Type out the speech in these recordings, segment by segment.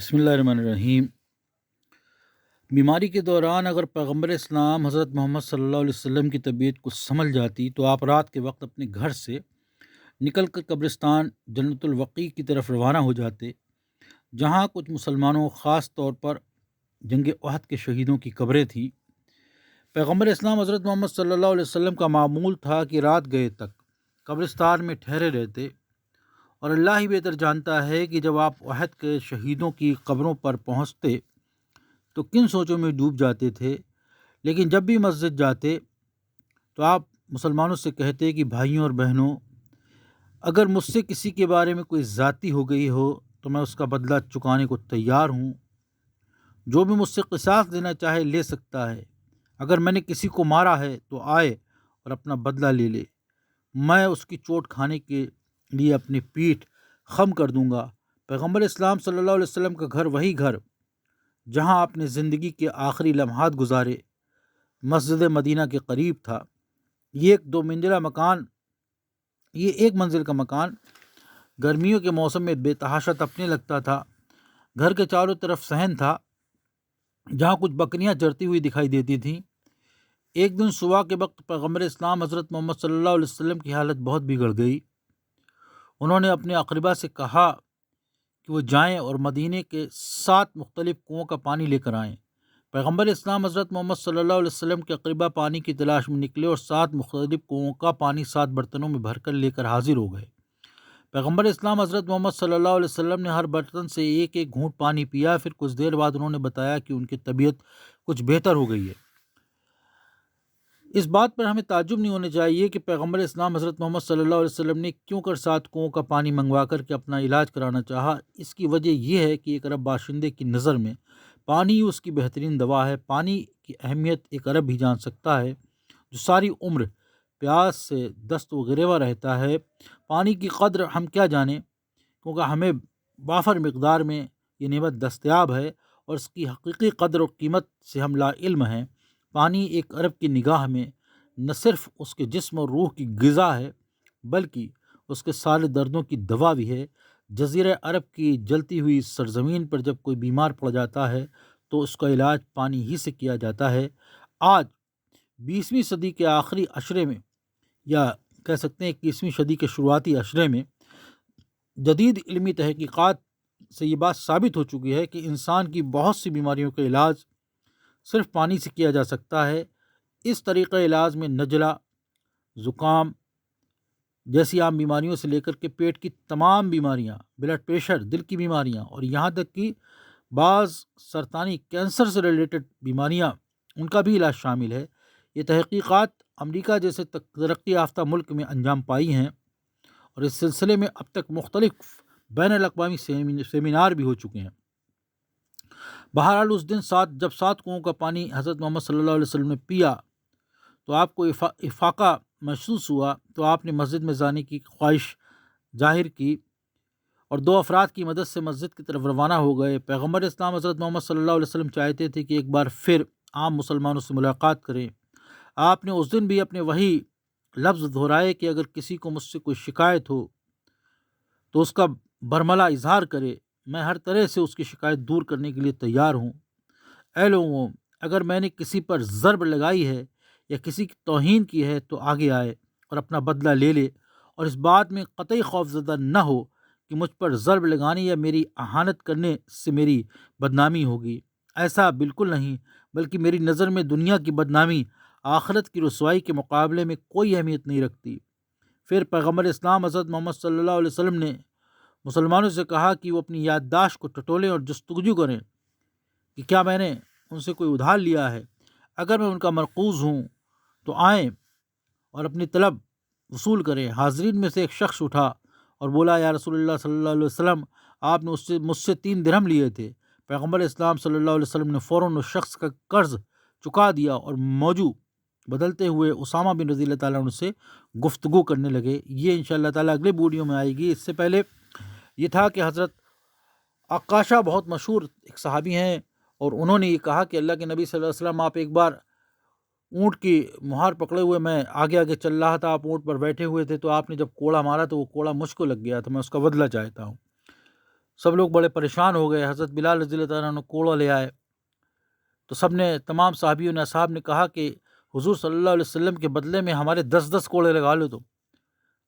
بسم اللہ الرحمن الرحیم۔ بیماری کے دوران اگر پیغمبر اسلام حضرت محمد صلی اللہ علیہ وسلم کی طبیعت کو سنبھل جاتی تو آپ رات کے وقت اپنے گھر سے نکل کر قبرستان جنت البقیع کی طرف روانہ ہو جاتے، جہاں کچھ مسلمانوں خاص طور پر جنگ احد کے شہیدوں کی قبریں تھیں۔ پیغمبر اسلام حضرت محمد صلی اللہ علیہ وسلم کا معمول تھا کہ رات گئے تک قبرستان میں ٹھہرے رہتے، اور اللہ ہی بہتر جانتا ہے کہ جب آپ احد کے شہیدوں کی قبروں پر پہنچتے تو کن سوچوں میں ڈوب جاتے تھے، لیکن جب بھی مسجد جاتے تو آپ مسلمانوں سے کہتے کہ بھائیوں اور بہنوں، اگر مجھ سے کسی کے بارے میں کوئی زیادتی ہو گئی ہو تو میں اس کا بدلہ چکانے کو تیار ہوں۔ جو بھی مجھ سے قصاص لینا چاہے لے سکتا ہے۔ اگر میں نے کسی کو مارا ہے تو آئے اور اپنا بدلہ لے لے، میں اس کی چوٹ کھانے کے لیے اپنی پیٹھ خم کر دوں گا۔ پیغمبر اسلام صلی اللہ علیہ وسلم کا گھر وہی گھر جہاں آپ نے زندگی کے آخری لمحات گزارے، مسجد مدینہ کے قریب تھا۔ یہ ایک منزل کا مکان گرمیوں کے موسم میں بے تحاشا تپنے لگتا تھا۔ گھر کے چاروں طرف صحن تھا جہاں کچھ بکریاں چرتی ہوئی دکھائی دیتی تھیں۔ ایک دن صبح کے وقت پیغمبر اسلام حضرت محمد صلی اللہ علیہ وسلم کی حالت بہت بگڑ گئی۔ انہوں نے اپنے اقربا سے کہا کہ وہ جائیں اور مدینے کے 7 مختلف کنوؤں کا پانی لے کر آئیں۔ پیغمبر اسلام حضرت محمد صلی اللہ علیہ وسلم کے اقربا پانی کی تلاش میں نکلے اور 7 مختلف کنوؤں کا پانی 7 برتنوں میں بھر کر لے کر حاضر ہو گئے۔ پیغمبر اسلام حضرت محمد صلی اللہ علیہ وسلم نے ہر برتن سے ایک ایک گھونٹ پانی پیا۔ پھر کچھ دیر بعد انہوں نے بتایا کہ ان کی طبیعت کچھ بہتر ہو گئی ہے۔ اس بات پر ہمیں تعجب نہیں ہونا چاہیے کہ پیغمبر اسلام حضرت محمد صلی اللہ علیہ وسلم نے کیوں کر 7 کنوؤں کا پانی منگوا کر کے اپنا علاج کرانا چاہا۔ اس کی وجہ یہ ہے کہ ایک عرب باشندے کی نظر میں پانی اس کی بہترین دوا ہے۔ پانی کی اہمیت ایک عرب ہی جان سکتا ہے جو ساری عمر پیاس سے دست و گریباں رہتا ہے۔ پانی کی قدر ہم کیا جانیں، کیونکہ ہمیں وافر مقدار میں یہ نعمت دستیاب ہے اور اس کی حقیقی قدر و قیمت سے ہم لا علم ہیں۔ پانی ایک عرب کی نگاہ میں نہ صرف اس کے جسم اور روح کی غذا ہے بلکہ اس کے سارے دردوں کی دوا بھی ہے۔ جزیرہ عرب کی جلتی ہوئی سرزمین پر جب کوئی بیمار پڑ جاتا ہے تو اس کا علاج پانی ہی سے کیا جاتا ہے۔ آج 20ویں صدی کے آخری عشرے میں، یا کہہ سکتے ہیں 21ویں صدی کے شروعاتی عشرے میں، جدید علمی تحقیقات سے یہ بات ثابت ہو چکی ہے کہ انسان کی بہت سی بیماریوں کا علاج صرف پانی سے کیا جا سکتا ہے۔ اس طریقہ علاج میں نزلہ، زکام جیسی عام بیماریوں سے لے کر کے پیٹ کی تمام بیماریاں، بلڈ پریشر، دل کی بیماریاں اور یہاں تک کہ بعض سرطانی کینسر سے ریلیٹڈ بیماریاں، ان کا بھی علاج شامل ہے۔ یہ تحقیقات امریکہ جیسے ترقی یافتہ ملک میں انجام پائی ہیں اور اس سلسلے میں اب تک مختلف بین الاقوامی سیمینار بھی ہو چکے ہیں۔ بہرحال اس دن جب 7 کنوؤں کا پانی حضرت محمد صلی اللہ علیہ وسلم نے پیا تو آپ کو افاقہ محسوس ہوا، تو آپ نے مسجد میں جانے کی خواہش ظاہر کی اور 2 افراد کی مدد سے مسجد کی طرف روانہ ہو گئے۔ پیغمبر اسلام حضرت محمد صلی اللہ علیہ وسلم چاہتے تھے کہ ایک بار پھر عام مسلمانوں سے ملاقات کریں۔ آپ نے اس دن بھی اپنے وہی لفظ دہرائے کہ اگر کسی کو مجھ سے کوئی شکایت ہو تو اس کا برملا اظہار کرے، میں ہر طرح سے اس کی شکایت دور کرنے کے لیے تیار ہوں۔ اے لوگوں، اگر میں نے کسی پر ضرب لگائی ہے یا کسی کی توہین کی ہے تو آگے آئے اور اپنا بدلہ لے لے، اور اس بات میں قطعی خوفزدہ نہ ہو کہ مجھ پر ضرب لگانے یا میری اہانت کرنے سے میری بدنامی ہوگی۔ ایسا بالکل نہیں، بلکہ میری نظر میں دنیا کی بدنامی آخرت کی رسوائی کے مقابلے میں کوئی اہمیت نہیں رکھتی۔ پھر پیغمبر اسلام حضرت محمد صلی اللہ علیہ وسلم نے مسلمانوں سے کہا کہ وہ اپنی یادداشت کو ٹٹولیں اور جستجو کریں کہ کیا میں نے ان سے کوئی ادھار لیا ہے۔ اگر میں ان کا مرکوز ہوں تو آئیں اور اپنی طلب وصول کریں۔ حاضرین میں سے ایک شخص اٹھا اور بولا، یا رسول اللہ صلی اللہ علیہ وسلم، آپ نے مجھ سے 3 درہم لیے تھے۔ پیغمبر اسلام صلی اللہ علیہ وسلم نے فوراً اس شخص کا قرض چکا دیا اور موضوع بدلتے ہوئے اسامہ بن رضی اللہ تعالیٰ عنہ سے گفتگو کرنے لگے۔ یہ انشاءاللہ تعالیٰ اگلے ویڈیو میں آئے گی۔ اس سے پہلے یہ تھا کہ حضرت عکاشہ بہت مشہور ایک صحابی ہیں، اور انہوں نے یہ کہا کہ اللہ کے نبی صلی اللہ علیہ وسلم، آپ ایک بار اونٹ کی مہار پکڑے ہوئے میں آگے آگے چل رہا تھا، آپ اونٹ پر بیٹھے ہوئے تھے، تو آپ نے جب کوڑا مارا تو وہ کوڑا مجھ کو لگ گیا تھا، میں اس کا بدلہ چاہتا ہوں۔ سب لوگ بڑے پریشان ہو گئے. حضرت بلال رضی اللہ تعالیٰ عنہ کوڑا لے آئے تو سب نے تمام صحابیوں نے اصحاب نے کہا کہ حضور صلی اللہ علیہ وسلم کے بدلے میں ہمارے 10 کوڑے لگا لو. تو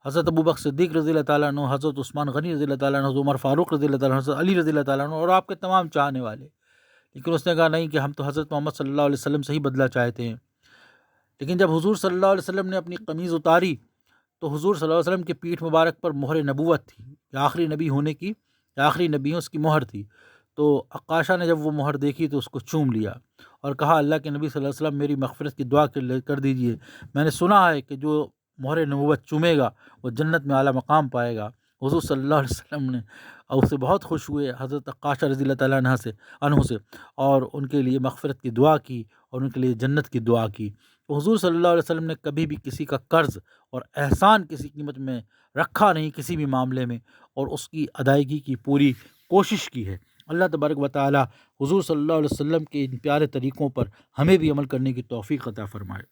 حضرت ابوبکر صدیق رضی اللہ تعالیٰ عنہ، حضرت عثمان غنی رضی اللہ تعالیٰ عنہ، حضرت عمر فاروق رضی اللہ تعالیٰ عنہ، حضرت علی رضی اللہ تعالیٰ عنہ اور آپ کے تمام چاہنے والے. لیکن اس نے کہا نہیں کہ ہم تو حضرت محمد صلی اللہ علیہ وسلم سے ہی بدلہ چاہتے ہیں. لیکن جب حضور صلی اللہ علیہ وسلم نے اپنی قمیض اتاری تو حضور صلی اللہ علیہ وسلم کی پیٹھ مبارک پر مہر نبوت تھی، کہ آخری نبی ہونے کی، آخری نبی اس کی مہر تھی. تو عکاشہ نے جب وہ مہر دیکھی تو اس کو چوم لیا اور کہا اللہ کے نبی صلی اللہ علیہ وسلم میری مغفرت کی دعا کر دیجئے. میں نے سنا ہے کہ جو مہر نبوت چومے گا وہ جنت میں اعلیٰ مقام پائے گا. حضور صلی اللہ علیہ وسلم نے اس سے بہت خوش ہوئے حضرت عکاشہ رضی اللہ تعالیٰ عنہ سے اور ان کے لیے مغفرت کی دعا کی اور ان کے لیے جنت کی دعا کی. تو حضور صلی اللہ علیہ وسلم نے کبھی بھی کسی کا قرض اور احسان کسی قیمت میں رکھا نہیں کسی بھی معاملے میں، اور اس کی ادائیگی کی پوری کوشش کی ہے. اللہ تبارک و تعالی حضور صلی اللہ علیہ وسلم کے ان پیارے طریقوں پر ہمیں بھی عمل کرنے کی توفیق عطا فرمائے.